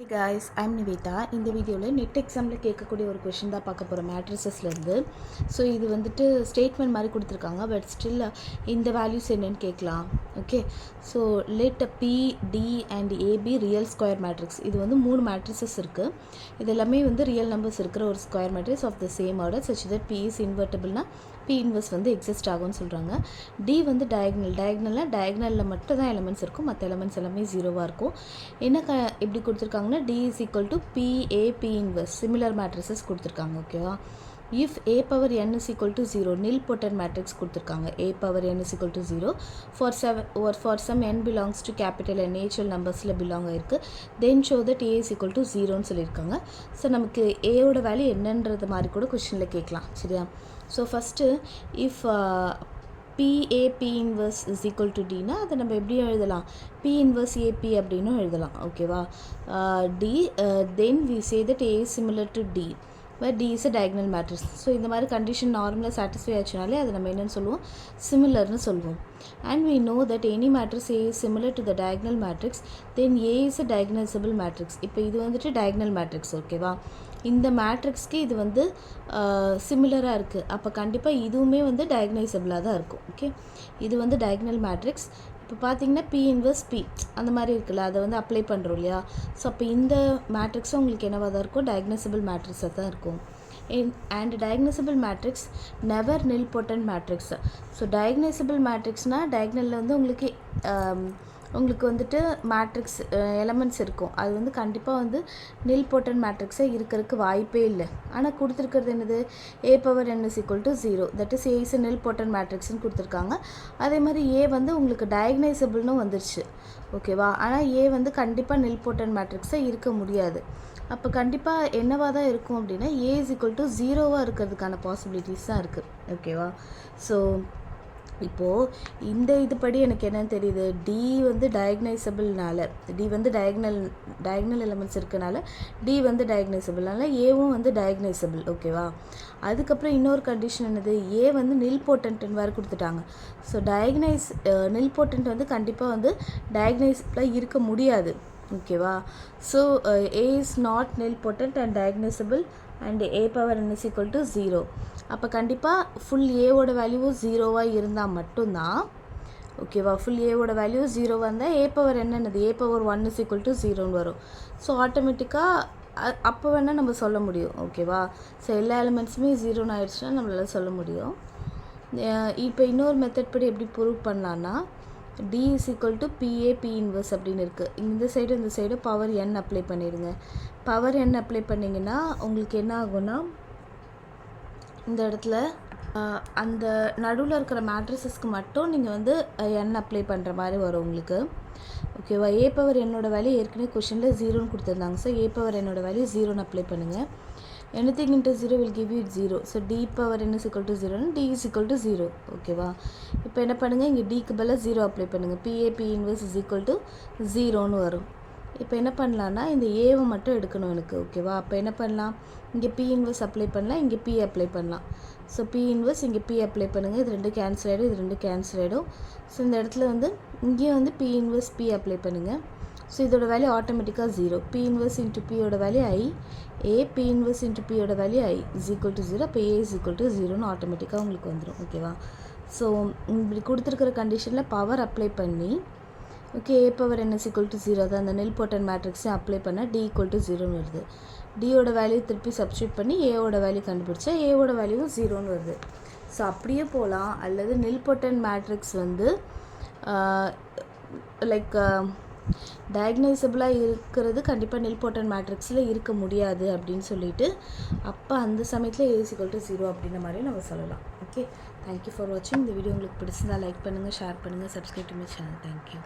Hey guys, I'm Niveta. இந்த வீடியோவில் net எக்ஸாமில் கேட்கக்கூடிய ஒரு கொஷின் தான் பார்க்க போகிறோம் மேட்ரிசஸ்லேருந்து. ஸோ இது வந்துட்டு ஸ்டேட்மெண்ட் மாதிரி கொடுத்துருக்காங்க, பட் ஸ்டில் இந்த வேல்யூஸ் என்னென்னு கேட்கலாம். Okay, so let B D and AB real square matrix. இது வந்து 3 மேட்ரிசஸ் இருக்குது. இது எல்லாமே வந்து ரியல் நம்பர்ஸ் இருக்கிற ஒரு square matrix of the same order such that B is இன்வெர்ட்டபிள்னா பி இன்வெர்ஸ் வந்து எக்ஸிஸ்ட் ஆகும்னு சொல்கிறாங்க. டி வந்து டயக்னலில் மட்டும் தான் எலமெண்ட்ஸ் இருக்கும், மற்ற எலமெண்ட்ஸ் எல்லாமே ஜீரோவாக இருக்கும். என்ன எப்படி கொடுத்துருக்காங்கன்னா D is equal to B A B inverse similar matrices கொடுத்துருக்காங்க. ஓகேவா, if A power n is equal to 0 nilpotent matrix கொடுத்துருக்காங்க. A power n is equal to 0 for some n belongs to capital N natural நம்பர்ஸில் belong ஆகிருக்கு. Then show that A is equal to 0ன்னு சொல்லியிருக்காங்க. So நமக்கு ஏயோட value என்னன்றது மாதிரி கூட கொஷனில் கேட்கலாம். சரியா, so first if B inverse is equal to டினா அதை நம்ம எப்படி எழுதலாம், பி இன்வர்ஸ் ஏபி அப்படின்னும் எழுதலாம். ஓகேவா, D then we say that A is similar to D but D is a diagonal matrix. So இந்த மாதிரி கண்டிஷன் நார்மலாக சாட்டிஸ்ஃபை ஆச்சுனாலே அதை நம்ம என்னென்னு சொல்லுவோம், சிமிலர்னு சொல்லுவோம். And we know that any matrix A is similar to the diagonal matrix then A is a diagonalizable matrix. இப்போ இது வந்துட்டு டயக்னல் மேட்ரிக்ஸ். ஓகேவா, இந்த மேட்ரிக்ஸ்க்கு இது வந்து சிமிலராக இருக்குது, அப்போ கண்டிப்பாக இதுவுமே வந்து டயக்னைசபிளாக தான் இருக்கும். ஓகே, இது வந்து டயக்னல் மேட்ரிக்ஸ். இப்போ பார்த்தீங்கன்னா பி இன்வர்ஸ் பி அந்த மாதிரி இருக்குல்ல, அதை வந்து அப்ளை பண்ணுறோம் இல்லையா. ஸோ அப்போ இந்த மேட்ரிக்ஸும் உங்களுக்கு என்னவாக தான் இருக்கும், டயக்னசபிள் மேட்ரிக்ஸாக தான் இருக்கும். அண்ட் டயக்னசபிள் மேட்ரிக்ஸ் நெவர் நில் பொட்டன் மேட்ரிக்ஸ். ஸோ டயக்னைசபிள் மேட்ரிக்ஸ்னால் டயக்னலில் வந்து உங்களுக்கு வந்துட்டு மேட்ரிக்ஸ் எலமெண்ட்ஸ் இருக்கும், அது வந்து கண்டிப்பாக வந்து நில் பொட்டன் மேட்ரிக்ஸாக இருக்கிறதுக்கு வாய்ப்பே இல்லை. ஆனால் கொடுத்துருக்கிறது என்னது, A power n is equal to 0 that is A is nilpotent மேட்ரிக்ஸ்னு கொடுத்துருக்காங்க. அதே மாதிரி ஏ வந்து உங்களுக்கு டயக்னைசபிள்னு வந்துருச்சு. ஓகேவா, ஆனால் ஏ வந்து கண்டிப்பாக நில் பொட்டன் மேட்ரிக்ஸாக இருக்க முடியாது. அப்போ கண்டிப்பாக என்னவாக தான் இருக்கும் அப்படின்னா ஏ இஸ் ஈக்குவல் டு 0வாக இருக்கிறதுக்கான பாசிபிலிட்டிஸ் தான் இருக்குது. ஓகேவா, ஸோ இப்போது இந்த இதுபடி எனக்கு என்னென்னு தெரியுது, டி வந்து டயக்னைசபிள்னால, டி வந்து டயக்னல் எலமெண்ட்ஸ் இருக்கனால டி வந்து டயக்னைசபிள்னால ஏவும் வந்து டயக்னைசபிள். ஓகேவா, அதுக்கப்புறம் இன்னொரு கண்டிஷன் என்னது, ஏ வந்து நில் பொட்டன்ட்னு வேறு கொடுத்துட்டாங்க. ஸோ நில் பொட்டன்ட் வந்து கண்டிப்பாக வந்து டயக்னைசபிளாக இருக்க முடியாது. ஓகேவா, so A is not nilpotent and diagonalizable and A power n is equal to 0. அப்போ கண்டிப்பாக ஃபுல் ஏவோட வேல்யூவும் 0வாக இருந்தால் மட்டும்தான். ஓகேவா, ஃபுல் ஏவோட வேல்யூ 0 வந்தால் ஏ பவர் என்னது, A power 1 is equal to 0ன்னு வரும். ஸோ ஆட்டோமேட்டிக்காக அப்போ வேணால் நம்ம சொல்ல முடியும். ஓகேவா, ஸோ எல்லா எலிமெண்ட்ஸுமே 0ன்னு ஆயிடுச்சுன்னா நம்மளால் சொல்ல முடியும். இப்போ இன்னொரு மெத்தட் படி எப்படி ப்ரூவ் பண்ணலான்னா, D is equal to BA B inverse அப்படின்னு இருக்குது. இந்த சைடு பவர் என் அப்ளை பண்ணிடுங்க. பவர் என் அப்ளை பண்ணிங்கன்னா உங்களுக்கு என்ன ஆகும்னா, இந்த இடத்துல அந்த நடுவில் இருக்கிற மேட்ரிசஸ்க்கு மட்டும் நீங்கள் வந்து என் அப்ளை பண்ணுற மாதிரி வரும் உங்களுக்கு. ஓகேவா, ஏ பவர் என்னோட வேல்யூ ஏற்கனவே கொஷனில் 0ன்னு கொடுத்துருந்தாங்க. ஸோ ஏ பவர் என்னோட வேல்யூ 0ன்னு அப்ளை பண்ணுங்கள். anything into 0 will give you 0. So d power n is equal to 0 d is equal to 0. ஓகேவா, இப்போ என்ன பண்ணுங்கள், இங்கே டிக்கு பதிலாக 0 அப்ளை பண்ணுங்கள். PAP inverse is equal to 0ன்னு வரும். இப்போ என்ன பண்ணலான்னா இந்த ஏவை மட்டும் எடுக்கணும் எனக்கு. ஓகேவா, அப்போ என்ன பண்ணலாம், இங்கே P இன்வர்ஸ் அப்ளை பண்ணலாம், இங்கே P அப்ளை பண்ணலாம். ஸோ P இன்வர்ஸ் இங்கே P அப்ளை பண்ணுங்கள். இது 2 கேன்சல் ஆகிடும், இது 2 கேன்சல் ஆகிடும். ஸோ இந்த இடத்துல வந்து இங்கேயும் வந்து P இன்வர்ஸ் P அப்ளை பண்ணுங்கள். ஸோ இதோட வேல்யூ ஆட்டோமேட்டிக்காக 0. P இன்வர்ஸ் இன்ட்டு பியோட value I, A P inverse into பியோட value I is equal to 0. அப்போ ஏ இஸ் ஈக்குவல் டு 0ன்னு ஆட்டோமேட்டிக்காக உங்களுக்கு வந்துடும். ஓகேவா, ஸோ இப்படி கொடுத்துருக்கிற கண்டிஷனில் பவர் அப்ளை பண்ணி, okay, A power n is equal to 0 தான் அந்த நில் பொட்டன் மேட்ரிக்ஸையும் அப்ளை பண்ணால் டி ஈக்குவல் டு 0ன்னு வருது. டியோட வேல்யூ திருப்பி சப்ஸ்டியூட் பண்ணி ஏவோட வேல்யூ கண்டுபிடிச்சா ஏவோட வேல்யூவும் 0ன்னு வருது. ஸோ அப்படியே போகலாம். அல்லது நில் பொட்டன் மேட்ரிக்ஸ் வந்து லைக் டயக்னைசபிளாக இருக்கிறது கண்டிப்பாக நில் பொட்டன் மேட்ரிக்ஸில் இருக்க முடியாது அப்படின்னு சொல்லிட்டு, அப்போ அந்த சமயத்தில் ஏ இஸ் ஈக்குவல் டு 0 அப்படின்ற மாதிரி நம்ம சொல்லலாம். ஓகே, தேங்க்யூ ஃபார் வாட்சிங். இந்த வீடியோ உங்களுக்கு பிடிச்சிருந்தா லைக் பண்ணுங்கள், ஷேர் பண்ணுங்கள், subscribe to my channel. Thank you.